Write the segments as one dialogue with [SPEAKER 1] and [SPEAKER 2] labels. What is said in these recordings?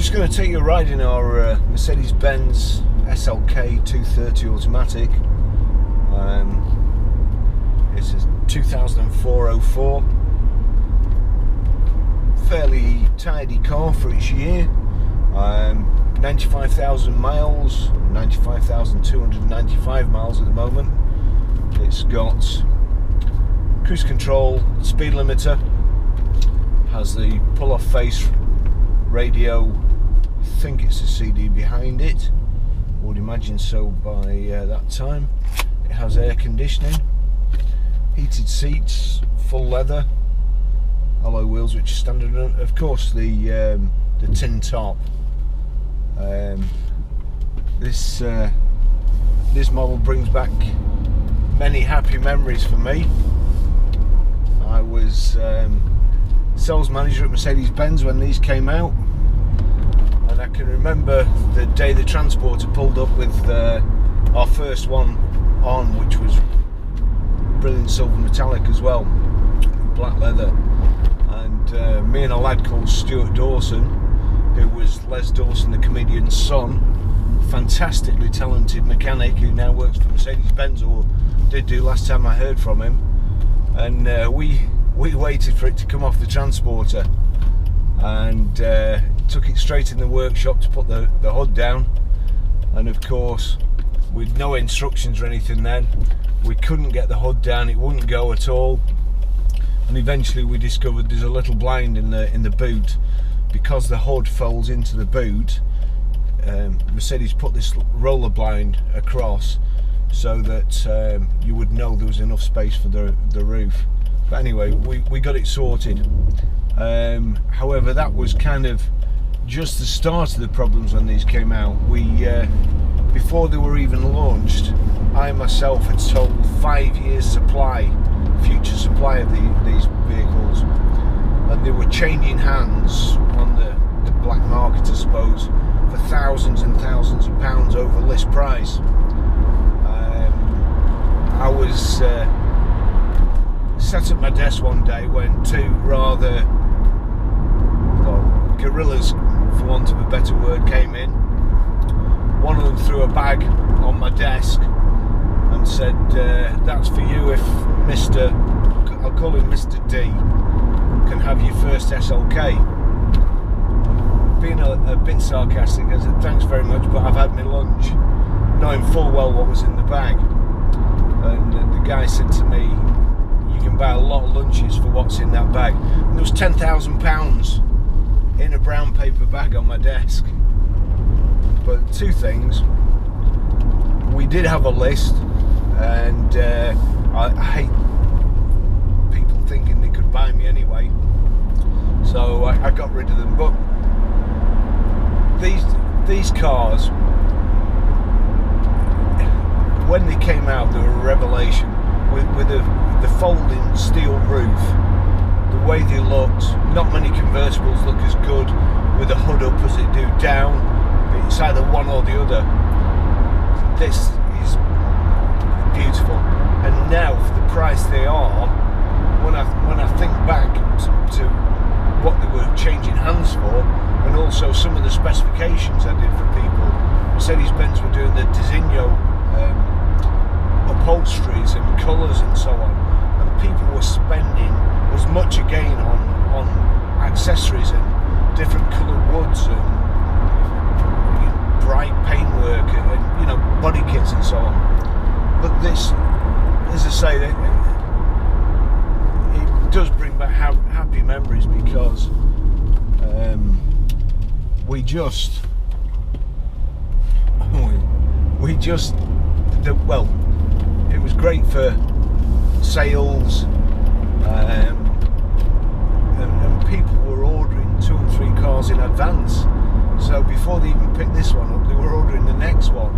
[SPEAKER 1] just going to take you a ride in our Mercedes-Benz SLK 230 automatic. It's a 2004-04. Fairly tidy car for its year. 95,000 miles, 95,295 miles at the moment. It's got cruise control, speed limiter, has the pull-off face radio. I think it's a CD behind it, would imagine so by that time. It has air conditioning, heated seats, full leather, alloy wheels which are standard, and of course the tin top. This model brings back many happy memories for me. I was sales manager at Mercedes-Benz when these came out, and I can remember the day the Transporter pulled up with our first one on, which was brilliant silver metallic as well, black leather, and me and a lad called Stuart Dawson, who was Les Dawson, the comedian's son, fantastically talented mechanic who now works for Mercedes-Benz, or did do last time I heard from him. And we waited for it to come off the Transporter, and took it straight in the workshop to put the hood down. And of course, with no instructions or anything then, we couldn't get the hood down, it wouldn't go at all. And eventually we discovered there's a little blind in the boot. Because the hood folds into the boot, Mercedes put this roller blind across so that you would know there was enough space for the roof. But anyway, we got it sorted. However, that was kind of just the start of the problems when these came out. Before they were even launched, I myself had sold 5 years supply, future supply of these vehicles, and they were changing hands on the black market, I suppose, for thousands and thousands of pounds over list price. I was sat at my desk one day when two rather, well, gorillas, for want of a better word, came in. One of them threw a bag on my desk and said, "That's for you if Mr. I'll call him Mr. D, can have your first SLK." Being a bit sarcastic, I said, "Thanks very much, but I've had my lunch," knowing full well what was in the bag. And the guy said to me, "You can buy a lot of lunches for what's in that bag." And there was £10,000 in a brown paper bag on my desk. But two things: we did have a list, and I hate people thinking they could buy me anyway, so I got rid of them. But these cars, when they came out, they were a revelation. With the folding steel roof, the way they looked, not many convertibles look as good with the hood up as they do down. It's either one or the other. This is beautiful, and now for the price they are, when I think back to what they were changing hands for, and also some of the specifications I did for people, Mercedes-Benz were doing the Designo upholsteries and colours and so on, and people were spending as much again on accessories and different coloured woods and bright paintwork and body kits and so on. But this, as I say, it does bring back happy memories, because it was great for sales, and people were ordering 2 and 3 cars in advance. So before they even picked this one up, they were ordering the next one,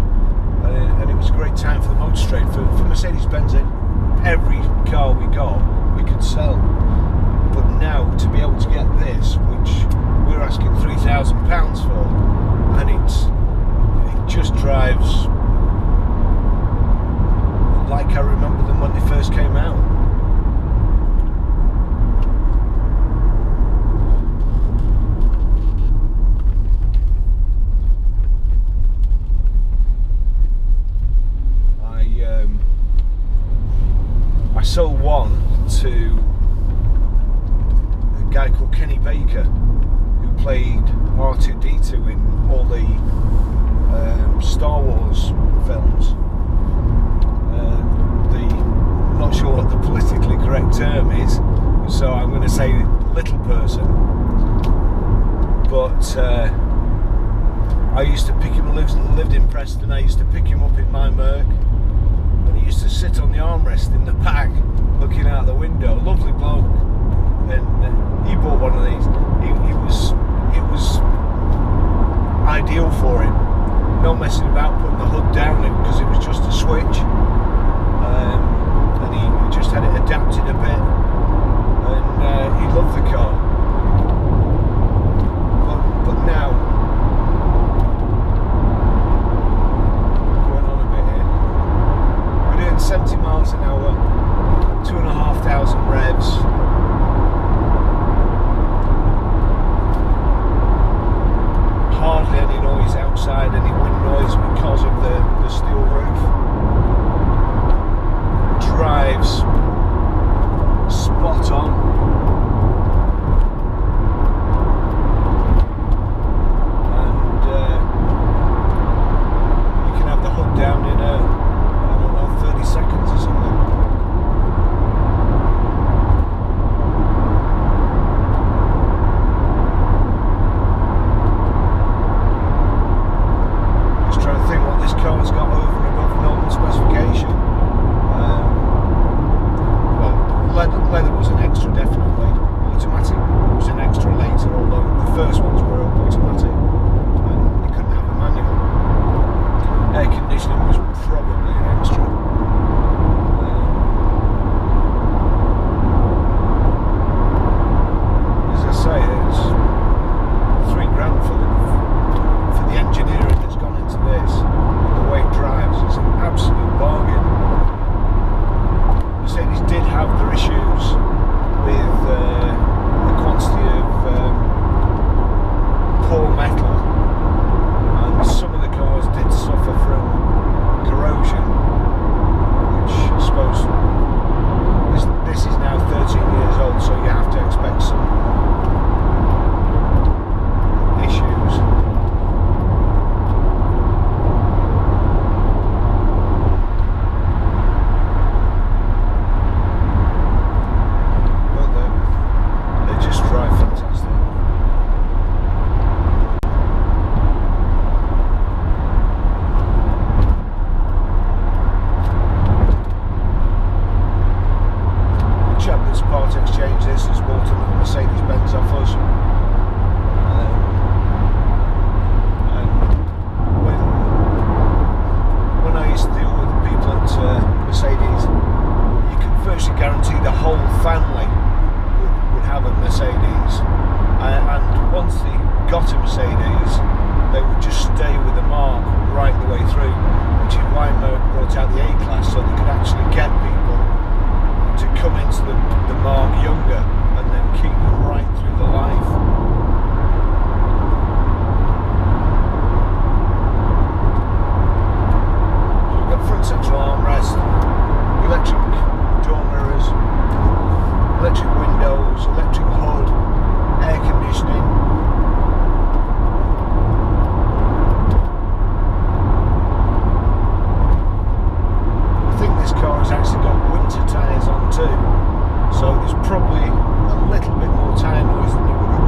[SPEAKER 1] and it was a great time for the motor trade. For Mercedes-Benz, every car we got, we could sell. But now, to be able to get this, which we're asking £3,000 for, and it just drives like I remember them when they first came out. played R2D2 in all the Star Wars films. I'm not sure what the politically correct term is, so I'm going to say little person. But I used to pick him, lived in Preston, I used to pick him up in my Merc, and he used to sit on the armrest in the back looking out the window. Lovely bloke. And he bought one of these. It was ideal for him. No messing about putting the hood down because it was just a switch. And he just had it adapted a bit, and he loved the car. But now, going on a bit here, we're doing 70 miles an hour, 2,500 revs. Hardly any noise outside, any wind noise because of the steel roof. Drives spot on. And you can have the hood down in I don't know, 30 seconds or something. Car's got over and above normal specification. Well, leather was an extra, definitely. Automatic was an extra later, although the first ones were automatic and you couldn't have a manual. Air conditioning was probably an extra. As I say, it's £3,000 for the engineering that's gone into this. The way it drives is an absolute bargain. Mercedes did have their issues with the quantity of poor metal, and some of the cars did suffer from corrosion, which I suppose this is now 13 years old, so you have to expect some issues. Exchange this has bought another Mercedes Benz off us, and when I used to deal with the people at Mercedes, you could virtually guarantee the whole family would have a Mercedes, and once they got a Mercedes they would just stay with the Mark right the way through, which is why Merc brought out the A-Class, so they could actually get people to come into the Mark younger and then keep them right through the life. So we've got front central armrest, electric door mirrors, electric windows, electric hood, air conditioning. I think this car has actually got winter tyres on too, so there's probably a little bit more tyre noise than you would have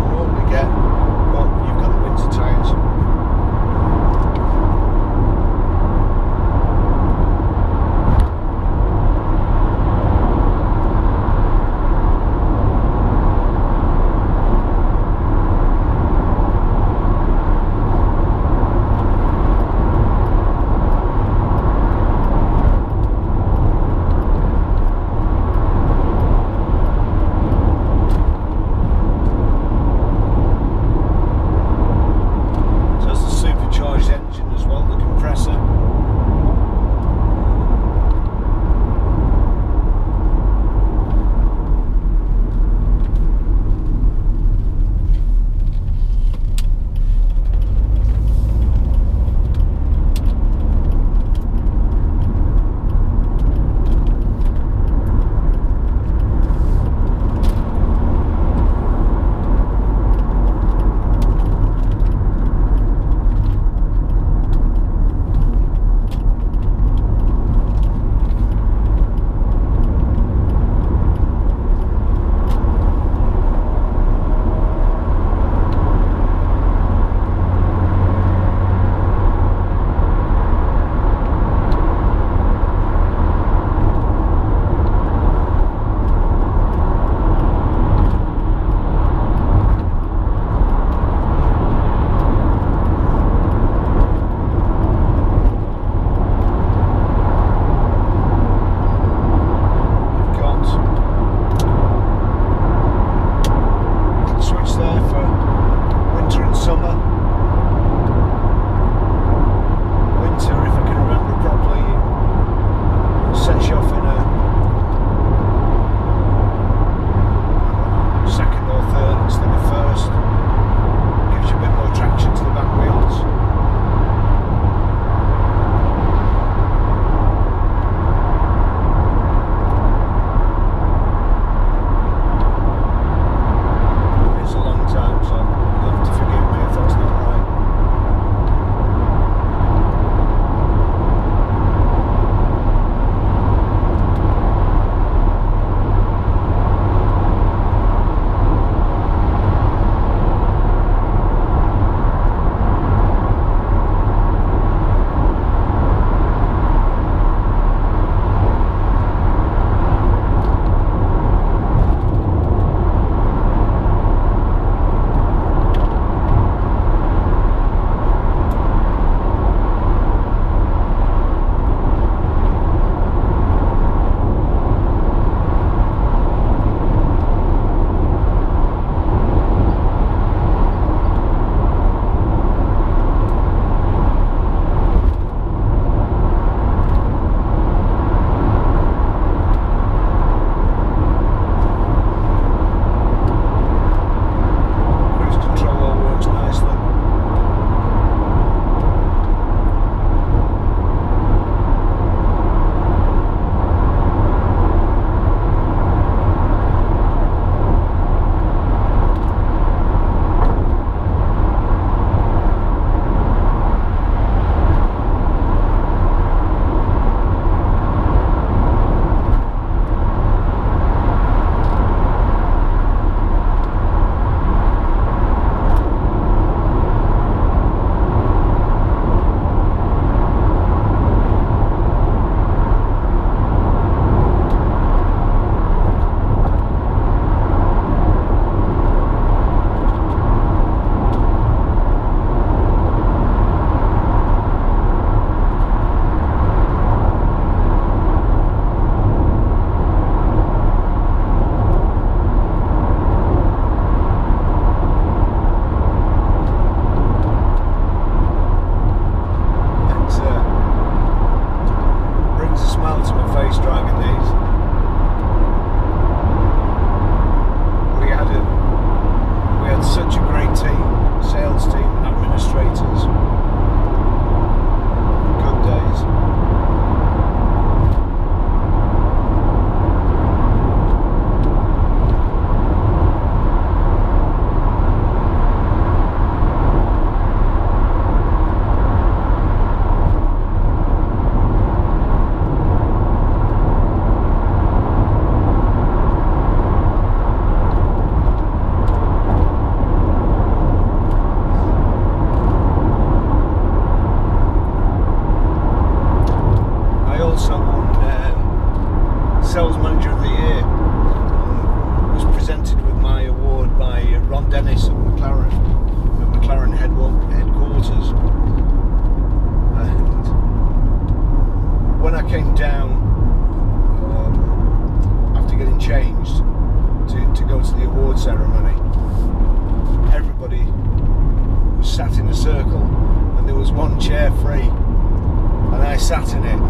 [SPEAKER 1] was one chair free, and I sat in it.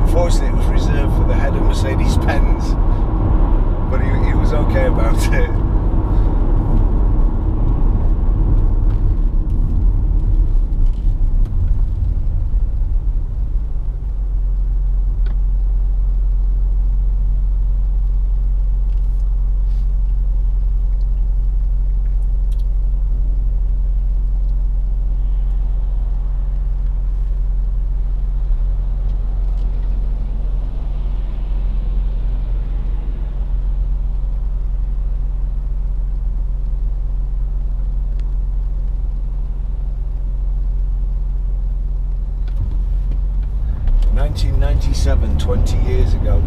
[SPEAKER 1] Unfortunately, it was reserved for the head of Mercedes-Benz, but he was okay about it. '97, 20 years ago.